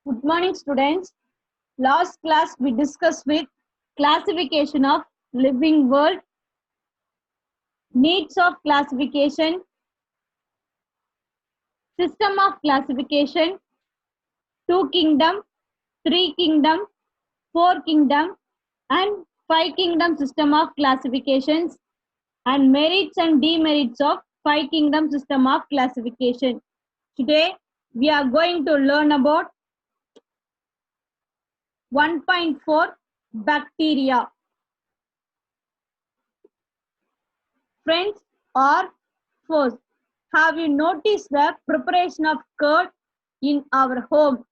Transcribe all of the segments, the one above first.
Good morning, students. Last class we discussed with classification of living world, needs of classification, system of classification, two kingdom, three kingdom, four kingdom, and five kingdom system of classifications, and merits and demerits of five kingdom system of classification. Today we are going to learn about 1.4 bacteria. Friends or foes, have you noticed the preparation of curd in our home?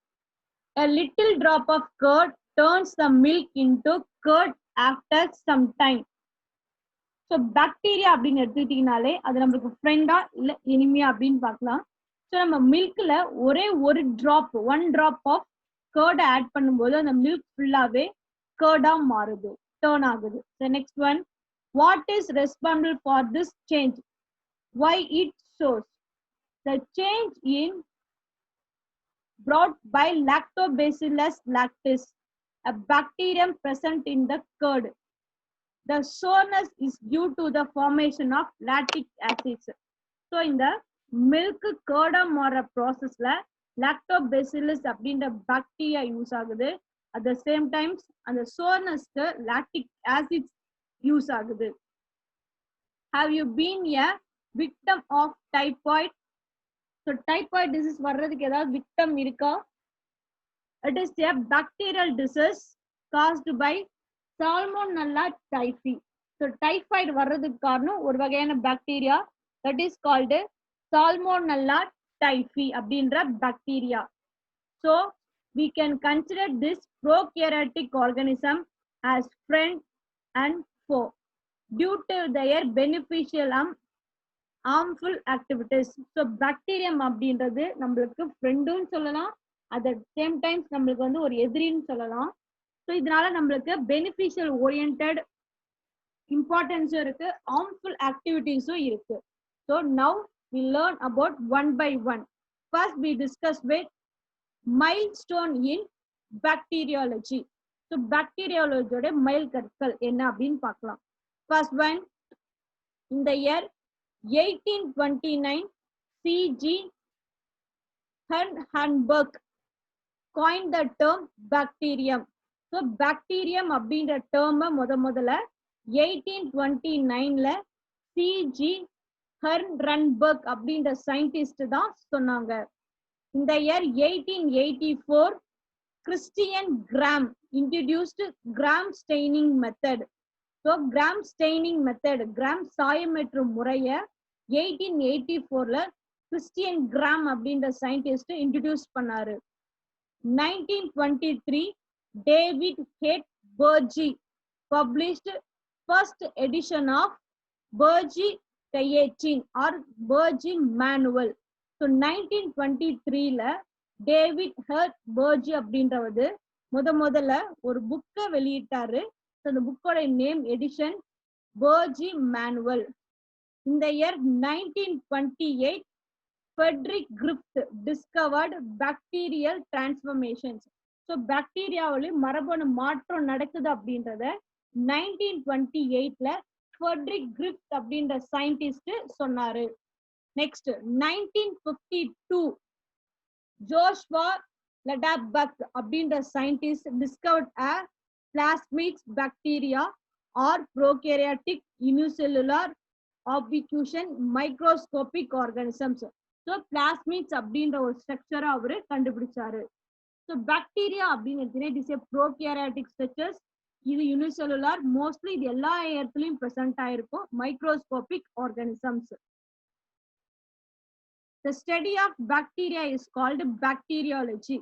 A little drop of curd turns the milk into curd after some time. So bacteria அப்படின்னு எடுத்துக்கிட்டீங்கனாலே அது நம்மளுக்கு ஃப்ரெண்டா இல்லை எனிமியா அப்படின்னு பார்க்கலாம். So நம்ம மில்க்ல ஒரே ஒரு ட்ராப் ஆஃப் கேர்டை ஆட் பண்ணும்போது அந்த மில்க் ஃபுல்லாவே கேர்டா மாறுது, டேர்ன் ஆகுது. So next one, what is responsible for this change? Why it shows? The change in brought by Lactobacillus lactis, a bacterium present in the curd. The sourness is due to the formation of lactic acids. So in the milk curd மாற processல lactobacillus அப்படின்ற bacteria use ஆகுது. At the same time அந்த sournessக்கு lactic acids use ஆகுது. Have you been a victim of typhoid? So typhoid disease வர்றதுக்கு ஏதாவது victim இருக்கா? It is a bacterial disease caused by Salmonella typhi. So typhoid வர்றதுக்கு காரணம் ஒரு வகையான bacteria, that is called Salmonella typhi அப்படின்ற bacteria. So we can consider this prokaryotic organism as friend and foe due to their beneficial and harmful activities. So bacterium அப்படின்றது நம்மளுக்கு ஃப்ரெண்டும் சொல்லலாம், at the same time நம்மளுக்கு வந்து ஒரு எதிரின்னு சொல்லலாம். So இதனால நம்மளுக்கு பெனிஃபிஷியல் ஓரியன்டட் இம்பார்ட்டன்ஸும் இருக்கு, ஹார்ம்ஃபுல் ஆக்டிவிட்டிஸும் இருக்கு. So now we learn about one by one. First we discuss with milestone in bacteriology. ஸோ பாக்டீரியாலஜியோட மைல் கற்கள் என்ன அப்படின்னு பார்க்கலாம். ஃபர்ஸ்ட் ஒன், இந்த year 1829 C.G. Herrenberg coined the term bacterium. So bacterium அப்படின்ற டேர்மை முதல்ல 1829ல C.G. Herrenberg அப்படின்ற சயின்டிஸ்ட் தான் சொன்னாங்க. இந்த year 1884 Christian Gram introduced gram staining method. So gram staining method, gram சாயமேற்றும் முறைய 1884ல கிறிஸ்டியன் கிராம் அப்படின்ற சயின்டிஸ்ட் இன்ட்ரோடியூஸ் பண்ணாரு. 1923 David H. Berge published first edition of Berge Creatine or Berge Manual. So 1923ல David Hurd Bergey அப்படின்றவது முதல்ல ஒரு புக்கை வெளியிட்டாரு. அந்த புக்கோட நேம் எடிஷன் பர்ஜி மேனுவல். இந்த year 1928 Frederick Griffith discovered bacterial transformations. ஸோ பாக்டீரியாவிலும் மரபணு மாற்றம் நடக்குது அப்படின்றத 1928ல Frederick Griffith அப்படின்ற சயின்டிஸ்ட் சொன்னாரு. நெக்ஸ்ட் 1952 ஜோஷ்வா லடாபக் அப்படின்ற scientist discovered a plasmids bacteria or prokaryotic unicellular obfuscation microscopic organisms. So plasmids அப்படின்ற ஒரு ஸ்ட்ரக்சரை அவரு கண்டுபிடிச்சாரு. ஸோ பாக்டீரியா அப்படின்னு it is a prokaryotic structures. இது யூனிசெல்லுலார், மோஸ்ட்லி இது எல்லா இடத்துலையும் ப்ரெசென்ட் ஆயிருக்கும். Microscopic organisms. The study of bacteria is called bacteriology.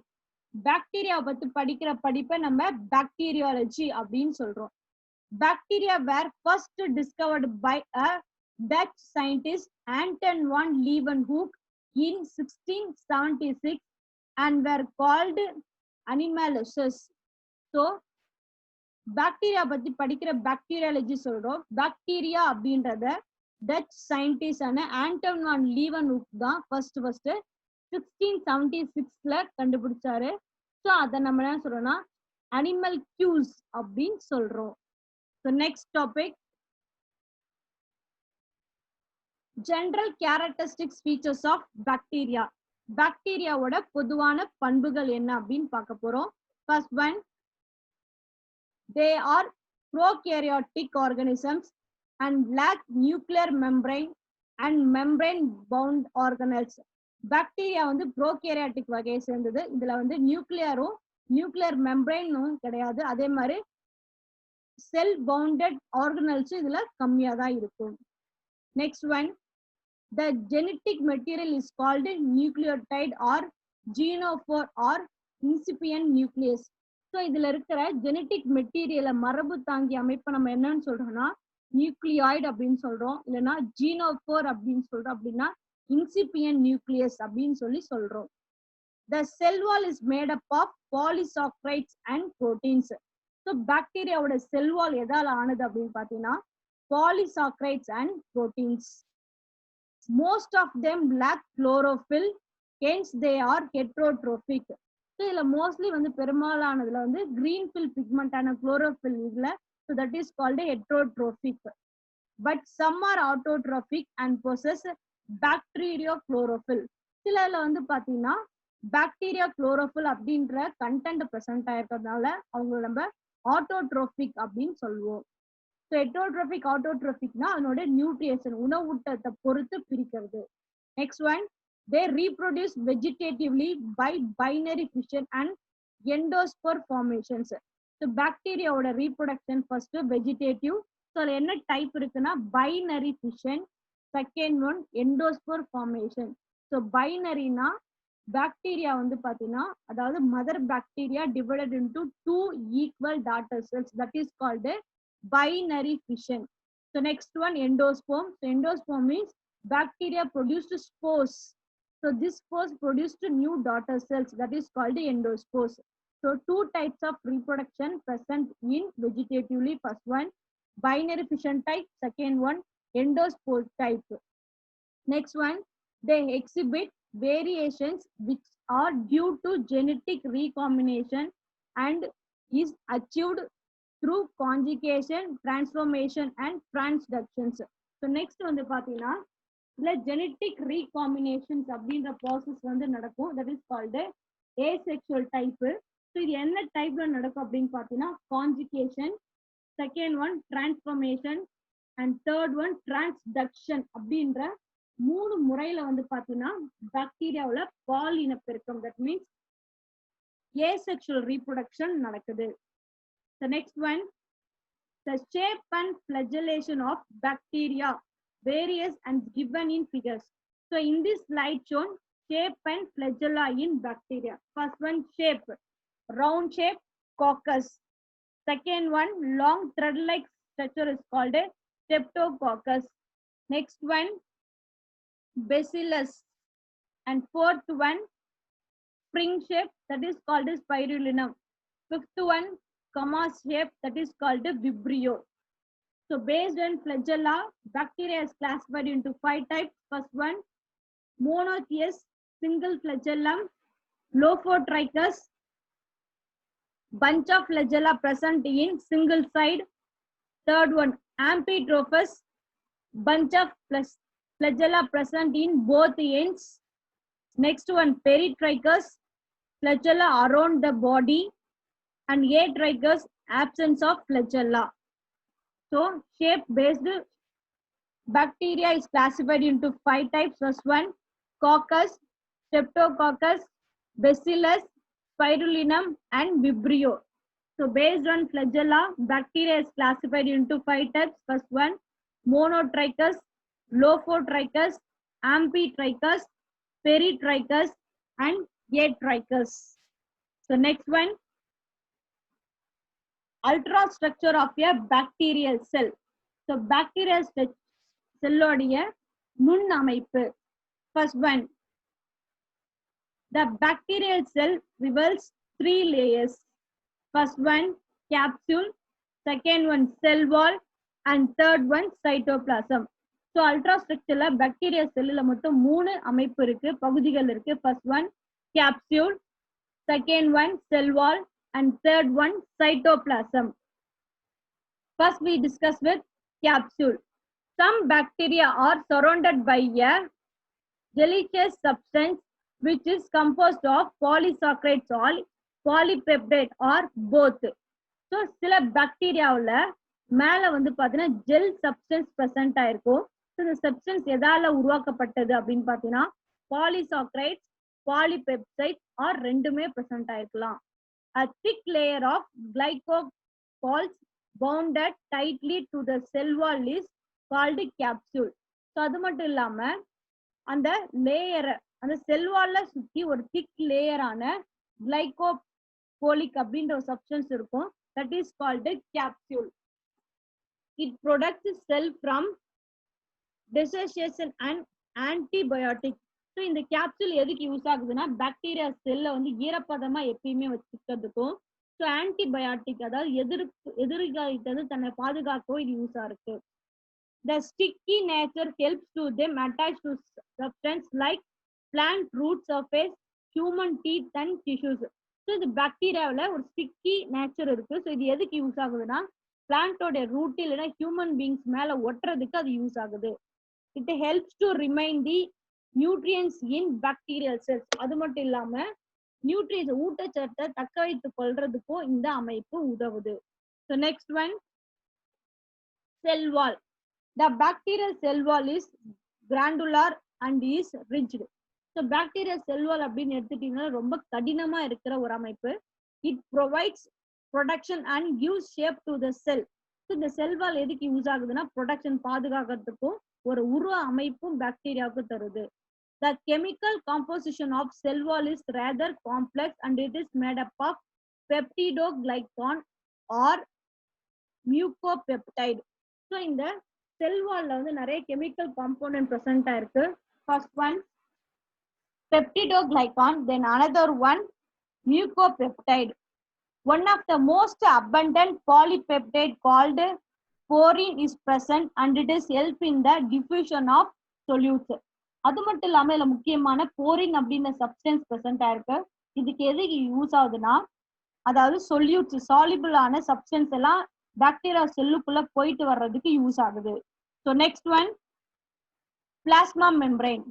Bacteria பத்தி படிக்கிற படிப்பை நம்ம பாக்டீரியாலஜி அப்படின்னு சொல்றோம். Bacteria were first discovered by a Dutch scientist Anton van Leeuwenhoek in 1676 and were called animaluses. So bacteria பத்தி படிக்கிற பாக்டீரியாலஜி சொல்றோம். பாக்டீரியா அப்படின்றத டச் சயின்டிஸ்டான ஆண்டன் வான் லீவன்ஹூக் தான் ஃபர்ஸ்ட் 1676ல கண்டுபிடிச்சாரு. ஸோ அதை நம்ம என்ன சொல்றோம்னா அனிமல் கியூஸ் அப்படின்னு சொல்றோம். So next topic general characteristics features of bacteria. பாக்டீரியாவோட பொதுவான பண்புகள் என்ன அப்படின்னு பார்க்க போறோம். First one, they are prokaryotic organisms and lack nuclear membrane and membrane bound organelles. Bacteria வந்து ப்ரோகேரியாட்டிக் வகையை சேர்ந்தது. இதுல வந்து நியூக்ளியர் மெம்பரைனும் கிடையாது. அதே மாதிரி செல் பவுண்டட் ஆர்கனல்ஸும் இதுல கம்மியா தான் இருக்கும். Next one, the genetic material is called nucleotide or genophore or incipient nucleus. So இதுல இருக்கிற ஜெனட்டிக் மெட்டீரியலை மரபு தாங்கி அமைப்பை நம்ம என்னன்னு சொல்றோம்னா நியூக்ளியாய்டு அப்படின்னு சொல்றோம், இல்லைன்னா ஜீனோஃபோர் அப்படின்னு சொல்றோம், அப்படின்னா இன்சிபியன்ட் நியூக்ளியஸ் அப்படின்னு சொல்றோம். The cell wall is made up of polysaccharides and proteins. So பாக்டீரியாவோட செல் வால் எதால ஆனது அப்படின்னு பாத்தீங்கன்னா polysaccharides and proteins. Most of them lack chlorophyll, hence they are heterotrophic. So இதுல மோஸ்ட்லி வந்து பெரும்பாலானதுல வந்து கிரீன் ஃபில் பிக்மெண்டான குளோரோஃபில் இல்ல. So that is called heterotrophic. But some are autotrophic and possess bacteria chlorophyll. சிலதுல வந்து பாத்தீங்கன்னா பாக்டீரியா குளோரோஃபில் அப்படின்ற கண்டென்ட் பிரசன்ட் ஆயிருக்கிறதுனால அவங்க நம்ம ஆட்டோட்ரோபிக் அப்படின்னு சொல்லுவோம். ஸோ ஹெட்ரோட்ரோபிக் ஆட்டோட்ரோபிக்னா அதனோட நியூட்ரியேஷன் உணவூட்டத்தை பொறுத்து பிரிக்கிறது. Next one, they reproduce vegetatively by binary fission and endosperm formations. So bacteria oda reproduction first vegetative. So என்ன டைப் இருக்குன்னா binary fission, second one endosperm formation. So binary na bacteria வந்து பாத்தீங்கன்னா அதாவது mother bacteria divided into two equal daughter cells, that is called a binary fission. So next one endosperm. So endosperm means bacteria produced spores. So this spores produced new daughter cells, that is called endospores. So two types of reproduction present in vegetatively. First one binary fission type, second one endospore type. Next one, they exhibit variations which are due to genetic recombination and is achieved through conjugation, transformation and transductions. So next வந்து பாத்தீங்கன்னா இல்ல genetic ரீகாம்பினேஷன்ஸ் அப்படின்ற process வந்து நடக்கும், that is called asexual type. So இது என்ன டைப்ல நடக்கும் அப்படின்னு பார்த்தீங்கன்னா conjugation, second one transformation and third one transduction அப்படின்ற 3 முறையில வந்து பார்த்தீங்கன்னா பாக்டீரியாவில் பால் இனப்பெருக்கம், தட் மீன்ஸ் ஏசெக்சுவல் ரீப்ரொடக்ஷன் நடக்குது. The next one, the shape and flagellation of bacteria various and given in figures. So in this slide shown shape and flagella in bacteria. First one, shape, round shape, coccus. Second one, long thread like structure is called a streptococcus. Next one, bacillus. And fourth one, spring shape, that is called a spirulinum. Fifth one, comma shape, that is called a vibrio. So based on flagella, bacteria is classified into 5 types. First one, monotheous, single flagellum, lophotrichus, bunch of flagella present in single side. Third one, amphitrophus, bunch of flagella present in both ends. Next one, peritrichus, flagella around the body, and atrichus, absence of flagella. So shape based bacteria is classified into 5 types. First one, coccus, streptococcus, bacillus, spirulinum and vibrio. So based on flagella, bacteria is classified into 5 types. First one, monotrichus, lophotrichus, amphitrichus, peritrichus and atrichus. So next one, ultrastructure of a bacterial cell. So bacterial cell odia நுண் அமைப்பு. First one, the bacterial cell reveals 3 layers. First one, capsule, second one, cell wall and third one, cytoplasm. So ultrastructure la bacterial cell la மொத்தம் 3 அமைப்பு இருக்கு, பகுதிகள் இருக்கு. First one, capsule, second one cell wall, and third one cytoplasm. First we discuss with capsule. Some bacteria are surrounded by a gelatinous substance which is composed of polysaccharides or polypeptide or both. So சில பாக்டீரியாவுல மேல வந்து பாத்தீங்கன்னா gel substance present ஆயிருக்கும். இந்த substance எதால உருவாக்கப்பட்டது அப்படின்னு பாத்தீங்கன்னா பாலிசாக்ரைட்ஸ், பாலிபெப்டைட் ஆர் ரெண்டுமே present ஆயிருக்கலாம். A thick layer of glycols bounded tightly to the cell wall is called capsule. So அது மட்டும் இல்லாம அந்த லேயரை அந்த செல் வால்ல சுத்தி ஒரு திக் லேயரான கிளைகோபோலிக் அப்படின்ற ஒரு சப்ஸ்டன்ஸ் இருக்கும். That is called capsule. It protects cell from desiccation and antibiotic. So இந்த கேப்சூல் எதுக்கு யூஸ் ஆகுதுன்னா பாக்டீரியா செல்ல வந்து ஈரப்பதமா எப்பயுமே வச்சுக்கிறதுக்கும், ஸோ ஆன்டிபயோட்டிக் அதாவது எதிர்காலத்தை தன்னை பாதுகாக்கவும் இது யூஸா இருக்கு. The sticky nature helps to them attach to substance like plant root surface, human teeth and tissues. So இது பாக்டீரியாவில் ஒரு ஸ்டிக்கி நேச்சர் இருக்கு. ஸோ இது எதுக்கு யூஸ் ஆகுதுன்னா பிளான்டோட ரூட் இல்லைன்னா ஹியூமன் பீங்ஸ் மேல ஒட்டுறதுக்கு அது யூஸ் ஆகுது. It helps to remain the nutrients in bacterial cells. அது மட்டும் இல்லாம நியூட்ரியன்ஸ் ஊட்டச்சத்தை தக்க வைத்துக் கொள்றதுக்கும் இந்த அமைப்பு உதவுது. So next one sell wall. The bacterial cell wall is granular and is rigid. So bacterial cell wall அப்படின்னு எடுத்துட்டீங்கன்னா ரொம்ப கடினமா இருக்கிற ஒரு அமைப்பு. It provides protection and gives shape to the cell. So இந்த செல் வால் எதுக்கு யூஸ் ஆகுதுன்னா ப்ரொடக்ஷன் பாதுகாக்கிறதுக்கும் ஒரு உருவ அமைப்பும் பாக்டீரியாவுக்கு தருது. The chemical composition of cell wall is rather complex and it is made up of peptidoglycan or mucopeptide. So இந்த செல் வால்ல வந்து நிறைய கெமிக்கல் காம்போனன்ட் பிரசன்ட் ஆயிருக்கு. First one peptidoglycan, then another one mucopeptide. One of the most abundant polypeptide called porine is present and it is help in the diffusion of solutes. அது மட்டும் இல்லாம இதுல முக்கியமான போரின் அப்படின்ற சப்ஸ்டன்ஸ் பிரசன்ட் ஆயிருக்கு. இதுக்கு எதுக்கு யூஸ் ஆகுதுன்னா அதாவது சொல்யூட்ஸ் சாலிபிள் ஆன சப்ஸ்டன்ஸ் எல்லாம் பாக்டீரியா செல்லுக்குள்ள போயிட்டு வர்றதுக்கு யூஸ் ஆகுது. So next one plasma membrane.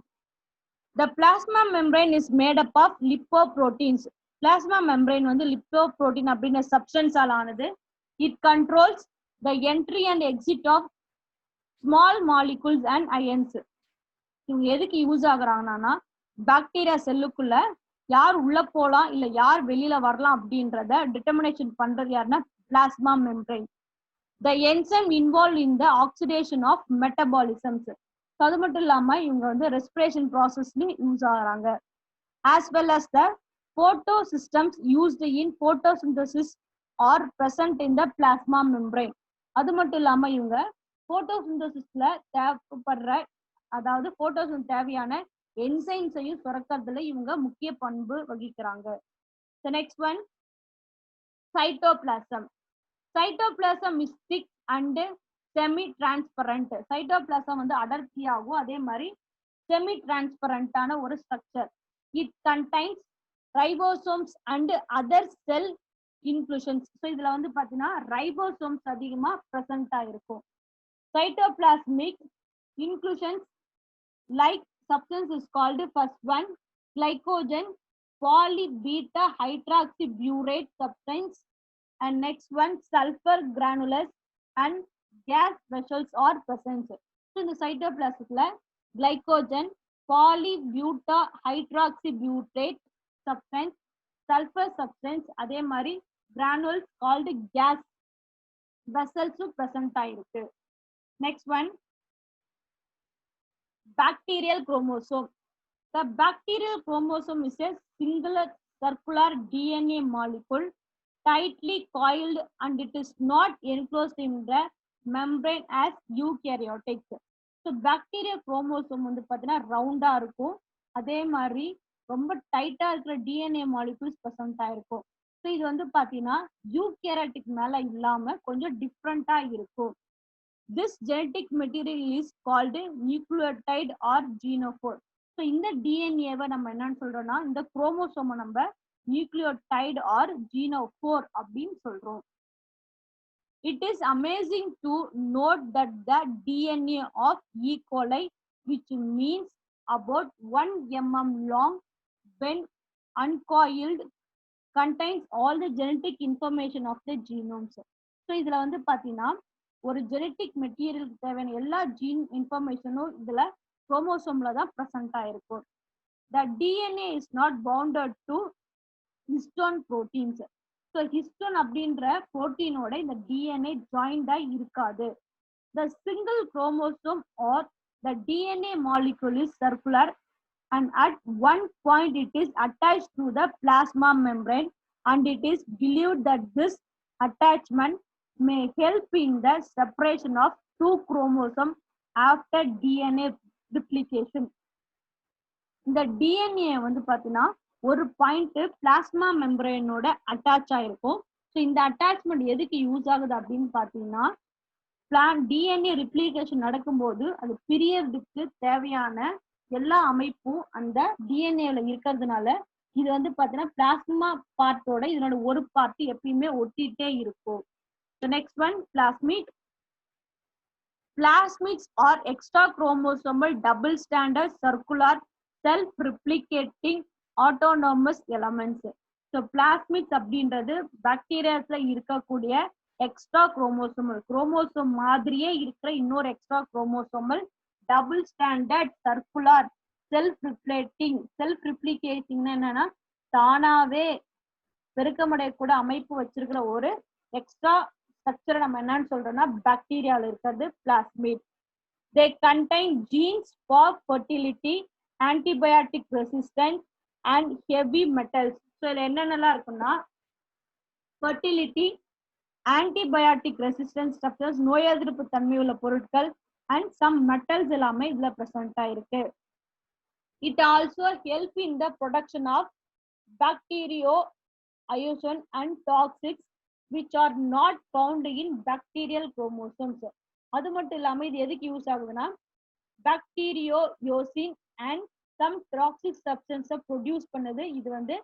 The plasma membrane is made up of lipoproteins. Plasma membrane வந்து lipoprotein அப்படின்ற சப்ஸ்டன்ஸ் ஆனது. It controls the entry and exit of small molecules and ions. இவங்க எதுக்கு use ஆகுறாங்கன்னா bacteria செல்லுக்குள்ள யார் உள்ள போலாம் இல்ல யார் வெளியில வரலாம் அப்படின்றத டிட்டர்மினேஷன் பண்றது யாருன்னா plasma membrane. The enzyme involved in the oxidation of metabolisms. அது மட்டும் இல்லாம இவங்க வந்து ரெஸ்பிரேஷன் ப்ராசஸ்லயும் யூஸ் ஆகுறாங்க. As well as the photosystems used in photosynthesis are present in the plasma membrane. அது மட்டும் இல்லாம இவங்க போட்டோசிந்தசிஸ்ல தேவைப்படுற அதாவது போட்டோசின் தேவையான என்சைம்ஸையும் சுரக்கிறதுல இவங்க முக்கிய பண்பு வகிக்கிறாங்க. The next one cytoplasm. Cytoplasm is thick and semi-transparent. Cytoplasm வந்து அடர்த்தியாகும், அதே மாதிரி semi-transparent ஒரு structure. It contains ribosomes and other cell inclusions. So இதுல வந்து பாத்தீங்கன்னா ribosomes அதிகமா present ஆயிருக்கும். Cytoplasmic inclusions like substance is called first one glycogen polybeta hydroxybutyrate substance, and next one sulfur granules and gas vessels are present. So in the cytoplasm glycogen polybeta hydroxybutyrate substance, sulfur substance, அதே மாதிரி granules called gas vessels present ஆயிருக்கு. Next one bacterial chromosome. The bacterial chromosome is a singular circular DNA molecule tightly coiled and it is not enclosed in the membrane as eukaryotics. So bacterial chromosome வந்து பாத்தீங்கன்னா ரவுண்டா இருக்கும், அதே மாதிரி ரொம்ப டைட்டா இருக்கிற டிஎன்ஏ மாலிகுல்ஸ் பிரசன்ட் ஆயிருக்கும். ஸோ இது வந்து பாத்தீங்கன்னா யூகேரியாட்டிக் மேல இல்லாம கொஞ்சம் டிஃப்ரெண்டா இருக்கும். This genetic material is called nucleotide or genophore. So இந்த டிஎன்ஏவை நம்ம என்னன்னு சொல்றோம்னா இந்த குரோமோசோமை நம்ம நியூக்ளியோடைடு ஆர் ஜீனோஃபோர் அப்படின்னு சொல்றோம். It is amazing to note that the DNA of E. coli, which means about 1 mm long when uncoiled, contains all the genetic information of the genomes. So இதுல வந்து பாத்தீங்கன்னா ஒரு ஜெனட்டிக் மெட்டீரியலுக்கு தேவையான எல்லா gene இன்ஃபர்மேஷனும் இதுல குரோமோசோம்ல தான் ப்ரெசென்ட் ஆயிருக்கும். The DNA is not bounded to histone proteins. So histone அப்படின்ற புரோட்டீனோட இந்த DNA ஜாயிண்டா இருக்காது. The single chromosome or the DNA molecule is circular and at one point it is attached to the plasma membrane, and it is believed that this attachment may help in the separation of two chromosomes after DNA replication. இந்த DNA வந்து பாத்தீங்கன்னா ஒரு point plasma மெம்பரேனோட attach ஆயிருக்கும். So இந்த attachment எதுக்கு use ஆகுது அப்படின்னு பாத்தீங்கன்னா DNA ரிப்ளிகேஷன் நடக்கும்போது அது பிரியறதுக்கு தேவையான எல்லா அமைப்பும் அந்த டிஎன்ஏல இருக்கிறதுனால இது வந்து பாத்தீங்கன்னா பிளாஸ்மா பார்ட்டோட இதனோட ஒரு பார்ட் எப்பயுமே ஒட்டிட்டே இருக்கும். Next one plasmid. Plasmids are extra chromosomal double standard circular self-replicating autonomous elements. So plasmids அப்படின்றது பாக்டீரியாஸ்ல இருக்கக்கூடிய எக்ஸ்ட்ரா குரோமோசோம் மாதிரியே இருக்கிற இன்னொரு extra chromosomal double standard circular self ரிப்ளிகேட்டிங்னா என்னன்னா தானாவே பெருக்கமடையக்கூட அமைப்பு வச்சிருக்கிற ஒரு எக்ஸ்ட்ரா ஸ்ட்ரக்சரை நம்ம என்னன்னு சொல்றோம்னா பாக்டீரியால இருக்கிறது plasmid. They contain genes for fertility, antibiotic resistance and heavy metals. So இதுல என்னென்னலாம் இருக்குன்னா fertility, antibiotic resistance structures, நோய் எதிர்ப்பு தன்மை உள்ள பொருட்கள் and some metals எல்லாமே இதுல பிரசன்ட் ஆயிருக்கு. It also help in the production of bacterioinosine and toxics which are not found in bacterial chromosomes. அது மட்டும் இல்லாம இது எதுக்கு யூஸ் ஆகுதுன்னா bacterioinosine and some toxic substance produce பண்ணுது. இது வந்து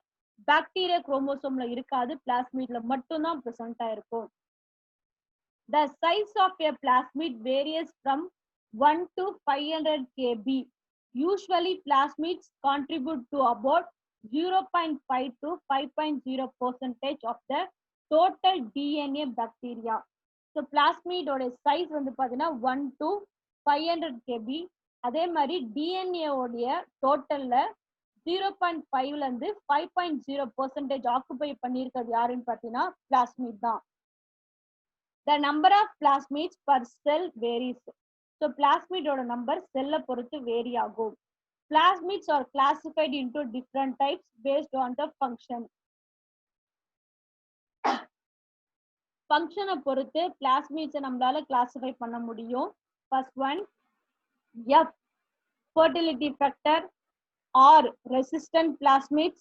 பாக்டீரியா குரோமோசோம்ல இருக்காது, பிளாஸ்மிட்ல மட்டும் தான் பிரசன்ட் ஆயிருக்கும். The size of a plasmid varies from 1 to 500 kb. Usually plasmids contribute to about 0.5 to 5.0% of the total DNA bacteria. So plasmid ஓட size வந்து பாத்தீங்கன்னா 1 to 500 kb. அதே மாதிரி DNA உடைய டோட்டல்ல 0.5ல இருந்து 5.0% ஆக்குபை பண்ணியிருக்கிறது யாருன்னு பாத்தீங்கன்னா பிளாஸ்மிட் தான். The number of plasmids per cell varies. So plasmid ஓட நம்பர் செல்ல பொறுத்து வேரி ஆகும். Plasmids are classified into different types based on the function. ஃபங்க்ஷனை பொறுத்து பிளாஸ்மிட்ஸை நம்மளால கிளாசிஃபை பண்ண முடியும். First one F, fertility factor. R, resistant plasmids.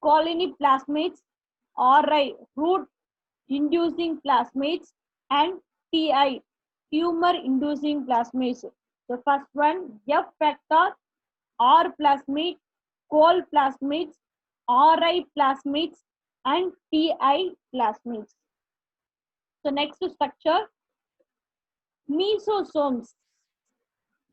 Colony plasmids. RI, root inducing plasmids. And TI, tumor inducing plasmids. So first one F factor, R plasmid, col plasmids, RI plasmids and TI plasmids. So next structure, mesosomes.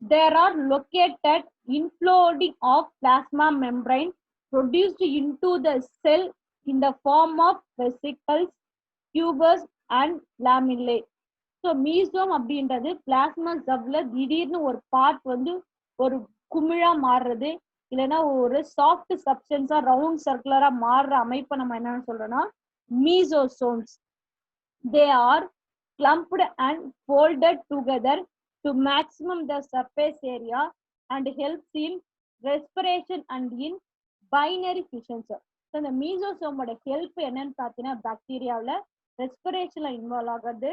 There are located infloading of plasma membrane produced into the cell in the form of vesicles, tubules and lamellae. So மீசோம் அப்படின்றது plasma சவ்ல திடீர்னு ஒரு part வந்து ஒரு குமிழா மாறுறது இல்லைன்னா ஒரு soft சப்ஸ்டன்ஸா round சர்க்குலரா மாறுற அமைப்பை நம்ம என்னன்னு சொல்றோம்னா மீசோசோம்ஸ். They are clumped and folded together to maximum the surface area and helps in respiration and in binary fission. So இந்த மீசோசோமோட ஹெல்ப் என்னன்னு பார்த்தீங்கன்னா பாக்டீரியாவில் ரெஸ்பிரேஷன்ல இன்வால்வ் ஆகுது.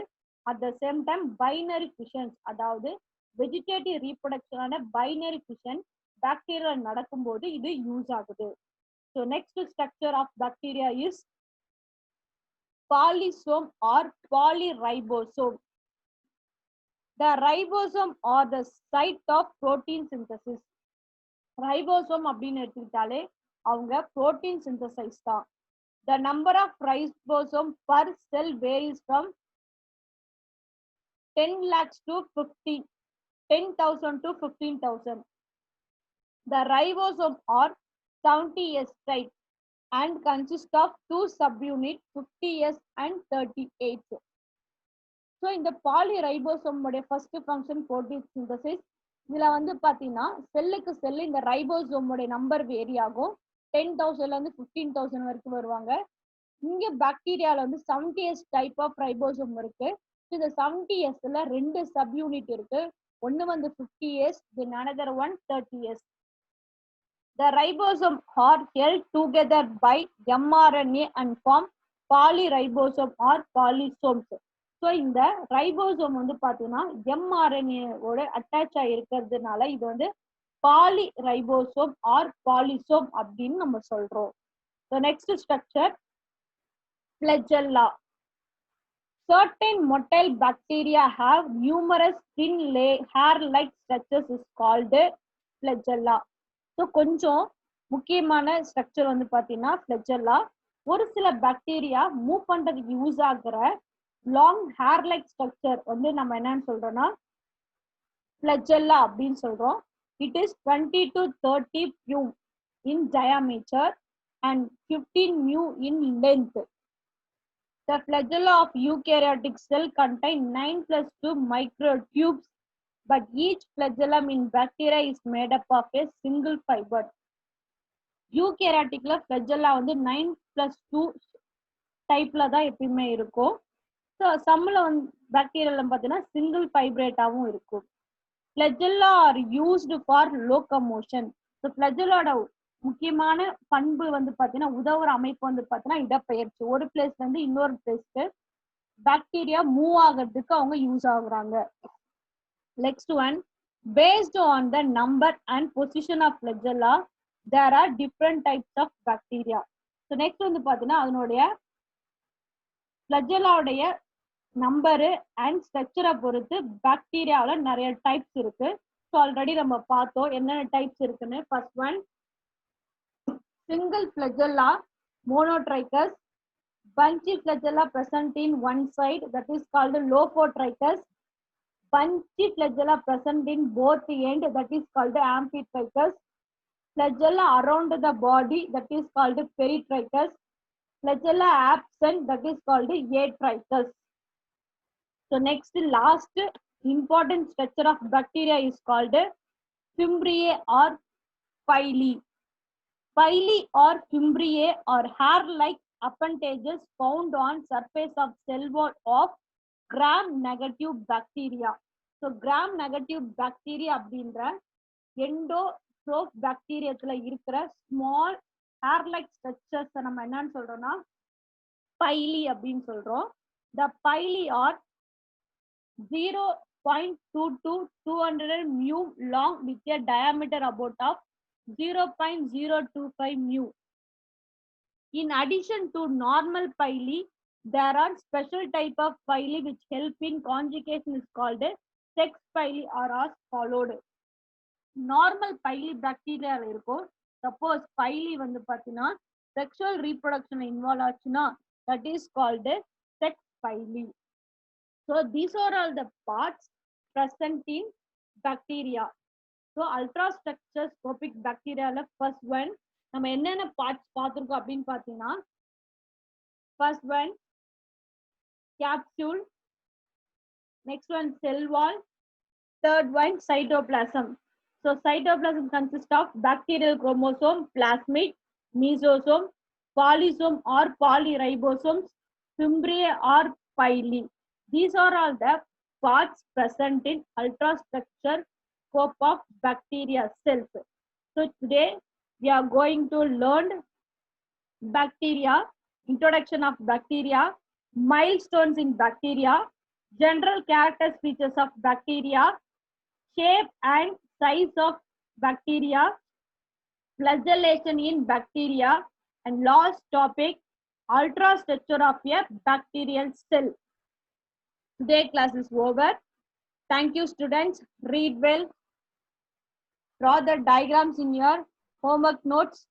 At the same time binary fissions, அதாவது வெஜிடேட்டிவ் ரீப்ரொடக்ஷனான பைனரி ஃபிஷன் பாக்டீரியா நடக்கும்போது இது யூஸ் ஆகுது. So next structure of bacteria is polysome or polyribosome. The ribosome are the site of protein synthesis. Ribosome அப்படின்னு எடுத்துக்கிட்டாலே அவங்க protein synthesis தான். The number of ribosome per cell varies from 10 lakhs to 10,000 to 15,000. The ribosome are 70S type and consist of two subunits 50S and 38. So in the polyribosome first function protein synthesis, இதுல வந்து பாத்தீங்கன்னா செல்லுக்கு செல் இந்த ரைபோசோமோட number vary ஆகும். 10,000ல இருந்து 15,000 வரைக்கும் வருவாங்க. இங்க பாக்டீரியால வந்து 70S டைப் ஆஃப் ரைபோசோம் இருக்கு. இந்த 70Sல ரெண்டு சப் யூனிட் இருக்கு. ஒன்னு வந்து 50S, then another one 30S. The ribosome are held together by mRNA and form polyribosome or polysomes. So இந்த ரைபோசோம் வந்து பார்த்தீங்கன்னா mRNA-ஓட அட்டாச் ஆகிருக்கிறதுனால இது வந்து பாலி ரைபோசோம் ஆர் பாலிசோம் அப்படின்னு நம்ம சொல்றோம். So next structure flagella. Certain motile bacteria have numerous thin hair-like structures is called flagella. So கொஞ்சம் முக்கியமான ஸ்ட்ரக்சர் வந்து பார்த்தீங்கன்னா flagella. ஒரு சில பாக்டீரியா மூவ் பண்றதுக்கு யூஸ் ஆகுற லாங் ஹேர் லைக் ஸ்ட்ரக்சர் வந்து நம்ம என்னன்னு சொல்றோம்னா flagella அப்படின்னு சொல்றோம். It is 20 to 30 mu in diameter and 15 mu in length. The flagella of eukaryotic cell contain 9 plus 2 microtubes, but each flagellum in bacteria is made up of a single fiber. Eukaryoticல flagella வந்து 9 plus 2 டைப்ல தான் எப்பயுமே இருக்கும். So சம்மில் வந்து பாக்டீரியால பார்த்தீங்கன்னா single ஃபைப்ரேட்டாகவும் இருக்கும். Flagella are used for locomotion. So ஃப்ளெஜெல்லோட முக்கியமான பண்பு வந்து பார்த்தீங்கன்னா உதவுற அமைப்பு வந்து பார்த்தீங்கன்னா இடப்பெயர்ச்சி. ஒரு பிளேஸ்ல இருந்து இன்னொரு பிளேஸ்க்கு பாக்டீரியா மூவ் ஆகிறதுக்கு அவங்க யூஸ் ஆகுறாங்க. Next one, based on the number and position of flagella there are different types of bacteria. So next வந்து பார்த்தீங்கன்னா அதனுடைய ஃப்ளெஜெல்லாவுடைய நம்பரு அண்ட் ஸ்ட்ரக்சரை பொறுத்து பாக்டீரியாவில் நிறைய டைப்ஸ் இருக்கு. ஸோ ஆல்ரெடி நம்ம பார்த்தோம் என்னென்ன டைப்ஸ் இருக்குன்னு. First one single flagella monotrichous. பஞ்சி flagella present in one side, that is called lophotrichus. Bunchy flagella present in both ends, that is called amphitrichus. Flagella around the body, that is called peritrichus. Flagella absent, that is called atrichus. So next, last important structure of bacteria is called fimbriae or phyli. Phyli or fimbriae are hair-like appendages found on surface of cell wall of gram-negative bacteria. So gram-negative bacteria அப்படின்ற endotroph bacteriaத்துல இருக்கிற small hair-like structures நம்ம என்னன்னு சொல்றோம்னா phyli அப்படின்னு சொல்றோம். The phyli are 0.2 to 200 mu long with a diameter about of 0.025 mu. In addition to normal phyli, there are special type of phyli which help in conjugation is called sex phyli or as followed. Normal phyli bacteria இருக்கும். Suppose phyli வந்து பார்த்தீங்கன்னா sexual reproduction involve ஆச்சுன்னா that is called sex phyli. So these are all the parts present in bacteria. So ultrastructuroscopic bacteria la first one நம்ம என்னென்ன parts பார்த்திருக்கோம் அப்படின்னு பார்த்தீங்கன்னா first one capsule, next one cell wall, third one cytoplasm. So cytoplasm consists of bacterial chromosome, plasmid, mesosome, polysome or polyribosomes, fimbriae or phyli. These are all the parts present in ultrastructure scope of bacteria cells. So today we are going to learn bacteria, introduction of bacteria, milestones in bacteria, general characters features of bacteria, shape and size of bacteria, flagellation in bacteria, and last topic, ultrastructure of a bacterial cell. Today class is over. Thank you students. Read well. Draw the diagrams in your homework notes.